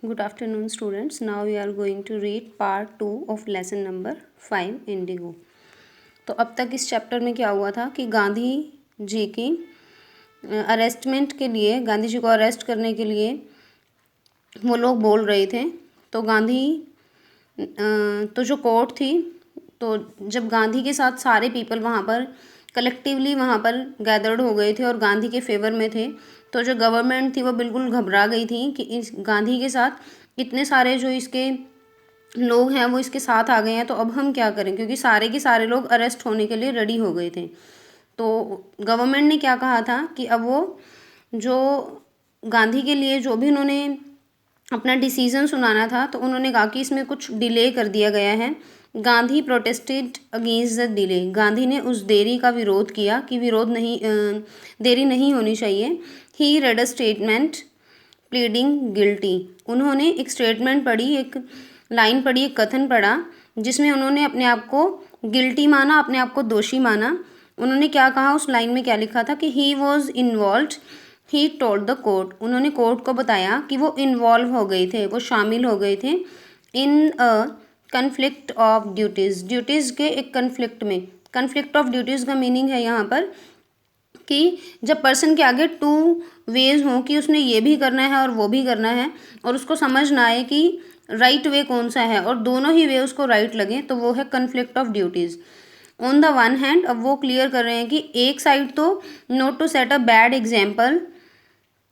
Good afternoon, students. Now we are going to read part 2 of lesson number 5 Indigo. तो अब तक इस chapter में क्या हुआ था कि गांधी जी की अरेस्टमेंट के लिए, गांधी जी को अरेस्ट करने के लिए वो लोग बोल रहे थे। तो तो जो कोर्ट थी, तो जब गांधी के साथ सारे पीपल वहाँ पर कलेक्टिवली वहाँ पर गैदर्ड हो गए थे और गांधी के फेवर में थे, तो जो गवर्नमेंट थी वो बिल्कुल घबरा गई थी कि इस गांधी के साथ इतने सारे जो इसके लोग हैं वो इसके साथ आ गए हैं, तो अब हम क्या करें, क्योंकि सारे के सारे लोग अरेस्ट होने के लिए रेडी हो गए थे। तो गवर्नमेंट ने क्या कहा था कि अब वो जो गांधी के लिए जो भी उन्होंने अपना डिसीजन सुनाना था, तो उन्होंने कहा कि इसमें कुछ डिले कर दिया गया है। Gandhi protested against the delay. Gandhi ने उस देरी का विरोध किया कि देरी नहीं होनी चाहिए। He read a statement pleading guilty. उन्होंने एक स्टेटमेंट पढ़ी, एक लाइन पढ़ी, एक कथन पढ़ा जिसमें उन्होंने अपने आप को गिल्टी माना, अपने आप को दोषी माना। उन्होंने क्या कहा, उस लाइन में क्या लिखा था कि he was involve, he told the court. उन्होंने कोर्ट को बताया कि वो इन्वॉल्व हो गए थे, वो शामिल हो गए थे इन अ कन्फ्लिक्ट ऑफ ड्यूटीज़। ड्यूटीज़ के एक कन्फ्लिक्ट में। कन्फ्लिक्ट ऑफ ड्यूटीज़ का मीनिंग है यहाँ पर कि जब पर्सन के आगे टू वेज हों कि उसने ये भी करना है और वो भी करना है, और उसको समझ ना आए कि राइट वे कौन सा है, और दोनों ही वे उसको राइट लगे, तो वो है conflict of duties. On the one hand, अब वो क्लियर कर रहे हैं कि एक साइड तो not to set a bad example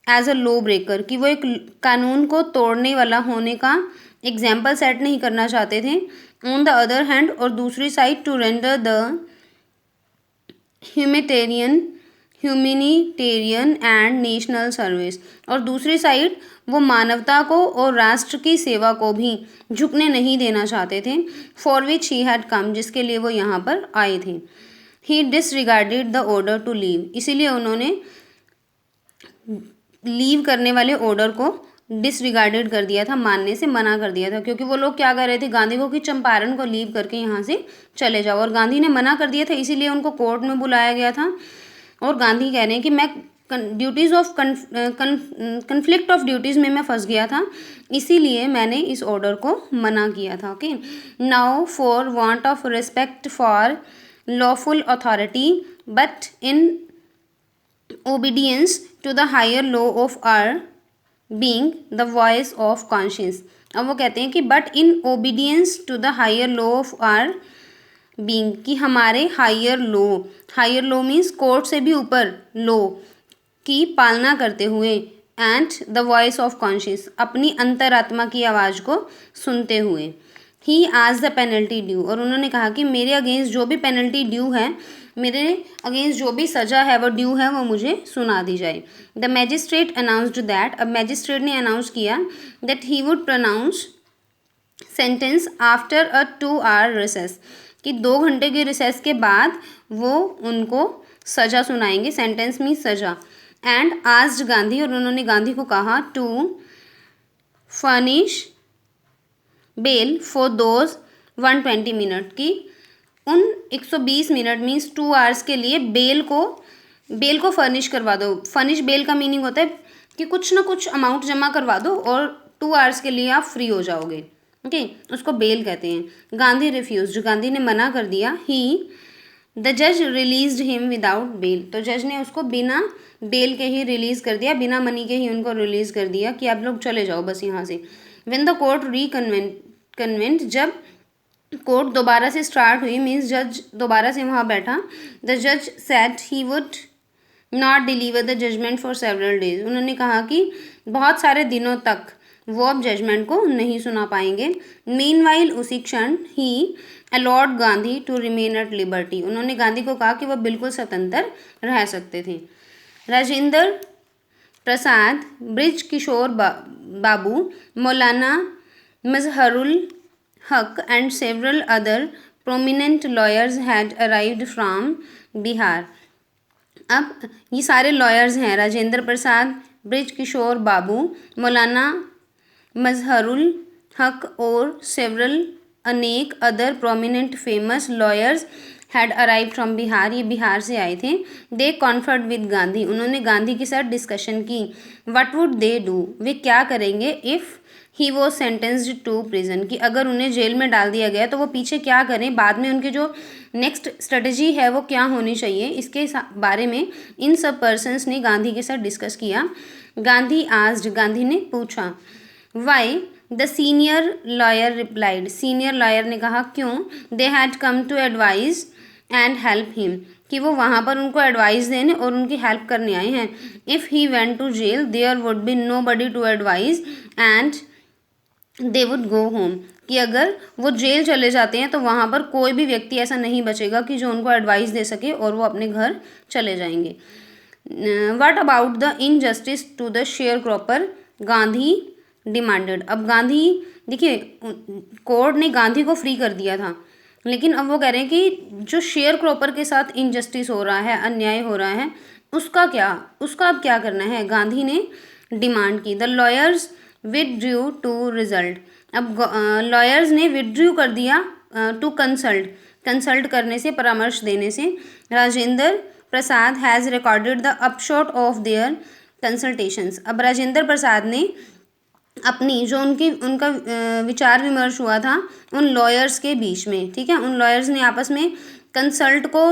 as a law breaker, कि वो एक कानून को तोड़ने वाला होने का एग्जाम्पल सेट नहीं करना चाहते थे। ऑन द अदर हैंड, और दूसरी side to render the humanitarian and national service, और दूसरी साइड वो मानवता को और राष्ट्र की सेवा को भी झुकने नहीं देना चाहते थे। For which he had come, जिसके लिए वो यहाँ पर आए थे। He disregarded the order to leave, इसीलिए उन्होंने लीव करने वाले ऑर्डर को डिसरिगार्डेड कर दिया था, मानने से मना कर दिया था, क्योंकि वो लोग क्या कर रहे थे, गांधी को कि चंपारण को लीव करके यहाँ से चले जाओ, और गांधी ने मना कर दिया था, इसीलिए उनको कोर्ट में बुलाया गया था। और गांधी कह रहे हैं कि मैं duties of conflict of duties में मैं फंस गया था, इसीलिए मैंने इस ऑर्डर को मना किया था। Okay, now for want of respect for lawful authority but in obedience to the higher law of our being the voice of conscience। अब वो कहते हैं कि but in obedience to the higher law of our being, कि हमारे higher law means court से भी ऊपर लॉ की पालना करते हुए, and the voice of conscious, अपनी अंतरात्मा की आवाज़ को सुनते हुए। ही आज द पेनल्टी ड्यू, और उन्होंने कहा कि मेरे अगेंस्ट जो भी पेनल्टी ड्यू है, मेरे अगेंस्ट जो भी सज़ा है वो ड्यू है, वो मुझे सुना दी जाए। द मैजिस्ट्रेट अनाउंस्ड दैट, अब मैजिस्ट्रेट ने अनाउंस किया that he would pronounce sentence after a 2 hour recess, कि 2 घंटे के रिसेस के बाद वो उनको सज़ा सुनाएंगे। सेंटेंस मीन्स सज़ा। एंड आस्क्ड गांधी, और उन्होंने गांधी को कहा to furnish bail for those 120 minute, की उन 120 मिनट मीन्स 2 आवर्स के लिए बेल को फर्निश करवा दो। फर्निश बेल का मीनिंग होता है कि कुछ ना कुछ अमाउंट जमा करवा दो और 2 आवर्स के लिए आप फ्री हो जाओगे। ओके, उसको बेल कहते हैं। गांधी रिफ्यूज, गांधी ने मना कर दिया। द जज रिलीज्ड हिम विदाउट बेल, तो जज ने उसको बिना बेल के ही रिलीज़ कर दिया, बिना मनी के ही उनको रिलीज़ कर दिया कि आप लोग चले जाओ बस यहाँ से। व्हेन द कोर्ट कन्वेंट, जब कोर्ट दोबारा से स्टार्ट हुई, मीन्स जज दोबारा से वहाँ बैठा, द जज said he would not deliver the judgement for several days. उन्होंने कहा कि बहुत सारे दिनों तक वो अब जजमेंट को नहीं सुना पाएंगे। मीनवाइल, उसी क्षण, he allowed Gandhi to remain at liberty, उन्होंने गांधी को कहा कि वह बिल्कुल स्वतंत्र रह सकते थे। राजेंद्र प्रसाद, ब्रिज किशोर बाबू, मौलाना मजहरुल हक and several other prominent lawyers had arrived from Bihar. अब ये सारे लॉयर्स हैं, राजेंद्र प्रसाद, ब्रिज किशोर बाबू, मौलाना मजहरुल हक और सेवरल अनेक other prominent famous lawyers had arrive from Bihar, ये बिहार से आए थे। दे कॉन्फर्ड विद गांधी, उन्होंने गांधी के साथ डिस्कशन की। व्हाट वुड दे डू, वे क्या करेंगे। If he was sentenced to prison, कि अगर उन्हें जेल में डाल दिया गया तो वो पीछे क्या करें, बाद में उनकी जो नेक्स्ट स्ट्रेटजी है वो क्या होनी चाहिए, इसके बारे में इन सब पर्सन्स ने गांधी के साथ डिस्कस किया। गांधी आस्क्ड, गांधी ने पूछा। Why, the senior lawyer replied, senior lawyer ने कहा क्यों। They had come to advise and help him, कि वो वहाँ पर उनको एडवाइस देने और उनकी हेल्प करने आए हैं। If he went to jail there would be nobody to advise and they would go home, कि अगर वो जेल चले जाते हैं तो वहाँ पर कोई भी व्यक्ति ऐसा नहीं बचेगा कि जो उनको एडवाइस दे सके, और वो अपने घर चले जाएंगे। What about the injustice to the sharecropper, Gandhi demanded. अब गांधी, देखिए कोर्ट ने गांधी को फ्री कर दिया था, लेकिन अब वो कह रहे हैं कि जो शेयर क्रॉपर के साथ इनजस्टिस हो रहा है, अन्याय हो रहा है, उसका क्या, उसका अब क्या करना है। गांधी ने डिमांड की। The lawyers withdrew to result, अब लॉयर्स ने विथड्रू कर दिया टू कंसल्ट, कंसल्ट करने से, परामर्श देने से। Rajendra Prasad has recorded the upshot of their consultations, अब राजेंद्र प्रसाद ने अपनी जो उनका विचार विमर्श हुआ था उन लॉयर्स के बीच में, ठीक है, उन लॉयर्स ने आपस में कंसल्ट को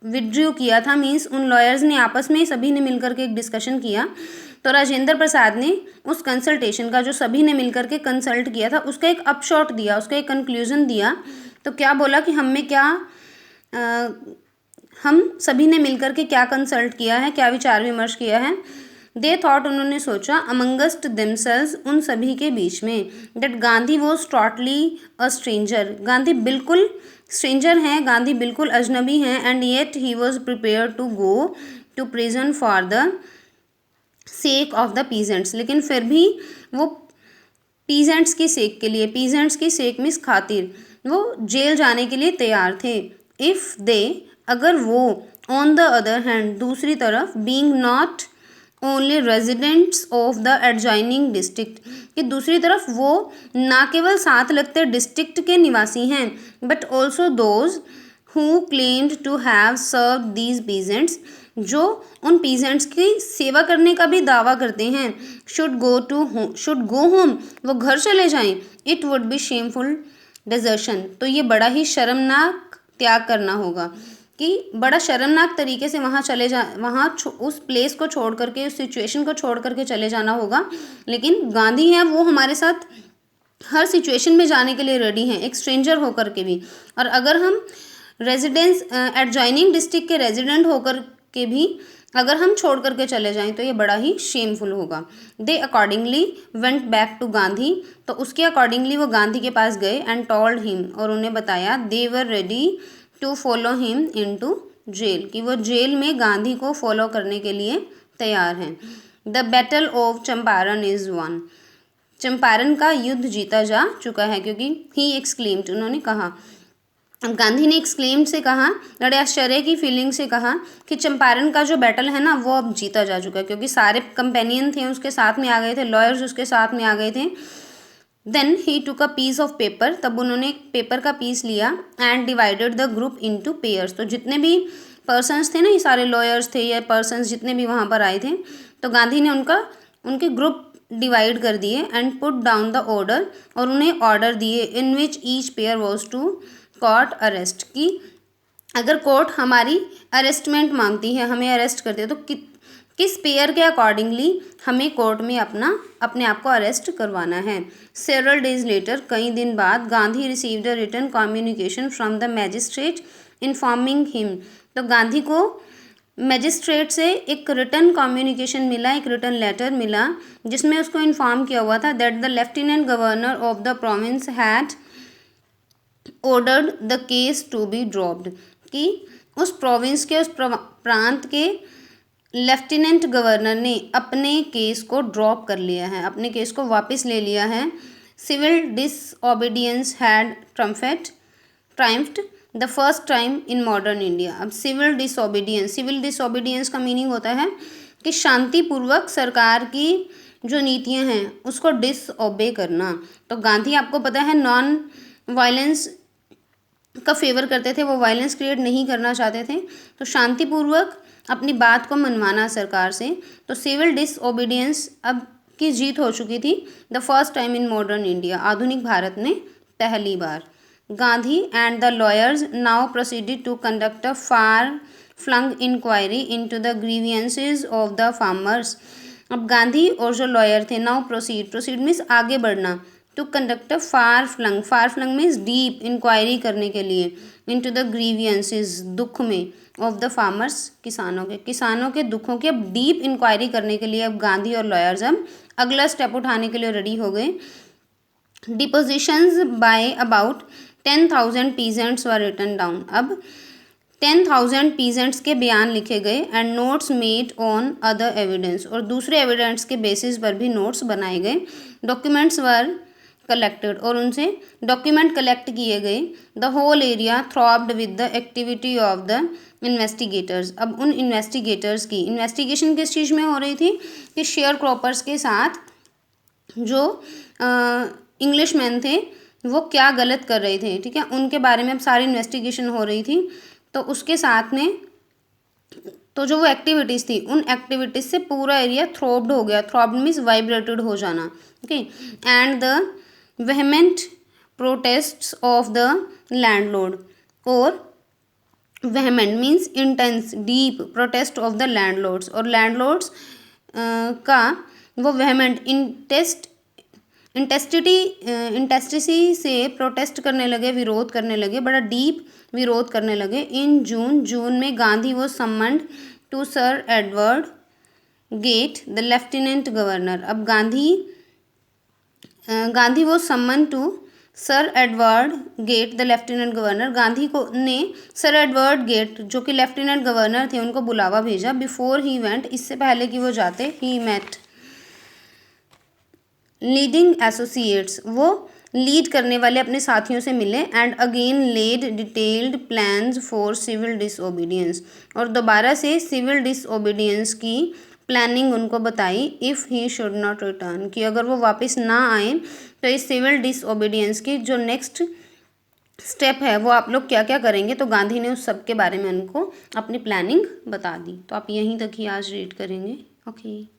विथड्रू किया था, मीन्स उन लॉयर्स ने आपस में सभी ने मिलकर के एक डिस्कशन किया। तो राजेंद्र प्रसाद ने उस कंसल्टेशन का, जो सभी ने मिलकर के कंसल्ट किया था, उसका एक अपशॉट दिया, उसका एक कंक्लूजन दिया। तो क्या बोला कि हम सभी ने मिलकर के क्या कंसल्ट किया है, क्या विचार विमर्श किया है। दे थॉट, उन्होंने सोचा, अमंगस्ट देमसेल्व्स, उन सभी के बीच में, that Gandhi was totally a stranger, Gandhi बिल्कुल स्ट्रेंजर हैं, गांधी बिल्कुल अजनबी हैं। And yet he was prepare to go to prison for the sake of the peasants, लेकिन फिर भी वो पीजेंट्स की सेक के लिए, पीजेंट्स की सेक मीन्स खातिर, वो जेल जाने के लिए तैयार थे। इफ़ दे, अगर वो, ऑन द अदर हैंड, दूसरी तरफ, being not only residents of the adjoining district, कि दूसरी तरफ वो ना केवल साथ लगते डिस्ट्रिक्ट के निवासी हैं, but also those who claimed to have serve these peasants, जो उन पीजेंट्स की सेवा करने का भी दावा करते हैं। शुड गो होम, वो घर चले जाएं। It would be shameful desertion, तो ये बड़ा ही शर्मनाक त्याग करना होगा, कि बड़ा शर्मनाक तरीके से वहाँ उस प्लेस को छोड़ करके, उस सिचुएशन को छोड़ करके चले जाना होगा। लेकिन गांधी हैं, वो हमारे साथ हर सिचुएशन में जाने के लिए रेडी हैं, एक स्ट्रेंजर होकर के भी। और अगर हम रेजिडेंस एडजॉइनिंग डिस्ट्रिक्ट के रेजिडेंट होकर के भी अगर हम छोड़ करके चले जाएं तो ये बड़ा ही शेमफुल होगा। They accordingly went back to Gandhi, तो उसके अकॉर्डिंगली वो गांधी के पास गए। एंड टोल्ड हिम, और उन्हें बताया, they were ready to follow him into jail, कि वो जेल में गांधी को फॉलो करने के लिए तैयार हैं। The battle of Champaran is one, Champaran का युद्ध जीता जा चुका है, क्योंकि ही एक्सक्लेम्ड, उन्होंने कहा, गांधी ने एक्सक्लेम्ड से कहा, बड़े आश्चर्य की फीलिंग से कहा कि चंपारण का जो बैटल है ना वो अब जीता जा चुका है, क्योंकि सारे कंपेनियन थे उसके साथ में आ गए थे, लॉयर्स उसके साथ में आ गए थे। Then he took a piece of paper, तब उन्होंने एक पेपर का पीस लिया। And divided the group into pairs, तो जितने भी पर्सन्स थे ना, ये सारे लॉयर्स थे या पर्सन्स जितने भी वहाँ पर आए थे, तो गांधी ने उनके ग्रुप डिवाइड कर दिए। And put down the order, और उन्हें ऑर्डर दिए, in which each pair was to court arrest, की अगर कोर्ट हमारी अरेस्टमेंट मांगती है, हमें अरेस्ट करती है, तो किस पेयर के अकॉर्डिंगली हमें कोर्ट में अपने आप को अरेस्ट करवाना है। सेवरल डेज लेटर, कई दिन बाद, Gandhi received a written communication from the magistrate informing him, तो गांधी को मैजिस्ट्रेट से एक रिटन कम्युनिकेशन मिला, एक रिटन लेटर मिला, जिसमें उसको इन्फॉर्म किया हुआ था that the lieutenant governor of the province had ordered the case to be dropped, कि उस प्रोविंस के, उस प्रांत के लेफ्टिनेंट गवर्नर ने अपने केस को ड्रॉप कर लिया है, अपने केस को वापस ले लिया है। Civil disobedience had triumphed the first time in modern India. अब सिविल डिसओबीडियंस का मीनिंग होता है कि शांतिपूर्वक सरकार की जो नीतियां हैं उसको डिसओबे करना। तो गांधी, आपको पता है, नॉन वायलेंस का फेवर करते थे, वो वायलेंस क्रिएट नहीं करना चाहते थे, तो शांतिपूर्वक अपनी बात को मनवाना सरकार से। तो सिविल डिसओबीडियंस अब की जीत हो चुकी थी, the first time in modern India, आधुनिक भारत में पहली बार। Gandhi and the lawyers now proceeded to conduct a far flung inquiry into the grievances of the farmers. अब गांधी और जो लॉयर थे, नाउ प्रोसीड मीन्स आगे बढ़ना, to conduct a far flung means deep inquiry करने के लिए, इनटू द ग्रीवियंसेस दुख में, ऑफ द फार्मर्स किसानों के दुखों की अब डीप इंक्वायरी करने के लिए अब गांधी और लॉयर्स अब अगला स्टेप उठाने के लिए रेडी हो गए। Depositions by about 10,000 peasants were written down. अब 10,000 पीजेंट्स के बयान लिखे गए and notes made on other evidence, और दूसरे एविडेंस के बेसिस पर भी नोट्स बनाए गए। डॉक्यूमेंट्स वर कलेक्टेड, और उनसे डॉक्यूमेंट कलेक्ट किए गए। The whole area throbbed with the activity of the investigators. अब उन इन्वेस्टिगेटर्स की इन्वेस्टिगेशन किस चीज़ में हो रही थी कि शेयर क्रॉपर्स के साथ जो इंग्लिश मैन थे वो क्या गलत कर रहे थे, ठीक है, उनके बारे में अब सारी इन्वेस्टिगेशन हो रही थी। तो उसके साथ में तो जो वो एक्टिविटीज़ थी, उन एक्टिविटीज़ से पूरा एरिया थ्रॉब्ड हो गया। थ्रॉब्ड मीन्स वाइब्रेटेड हो जाना, okay. And the vehement protests of the landlord, और vehement means intense deep protest of the landlords, और लैंडलॉर्ड्स का वो वेहमेंट इंटेस्टिसी से प्रोटेस्ट करने लगे, विरोध करने लगे, बड़ा डीप विरोध करने लगे। इन जून में Gandhi was summoned to sir Edward Gait the lieutenant governor. अब Gandhi was summon to sir Edward Gait the lieutenant governor, Gandhi को ने सर एडवर्ड गेट जो कि लेफ्टिनेंट गवर्नर थे उनको बुलावा भेजा। बिफोर ही वेंट, इससे पहले कि वो जाते, ही मेट लीडिंग एसोसिएट्स, वो लीड करने वाले अपने साथियों से मिले। And again laid detailed plans for civil disobedience, और दोबारा से सिविल डिसओबीडियंस की प्लानिंग उनको बताई। If he should not return, कि अगर वो वापस ना आए तो इस सिविल डिसओबीडियंस की जो नेक्स्ट स्टेप है वो आप लोग क्या क्या करेंगे। तो गांधी ने उस सब के बारे में उनको अपनी प्लानिंग बता दी। तो आप यहीं तक ही आज रीड करेंगे, ओके।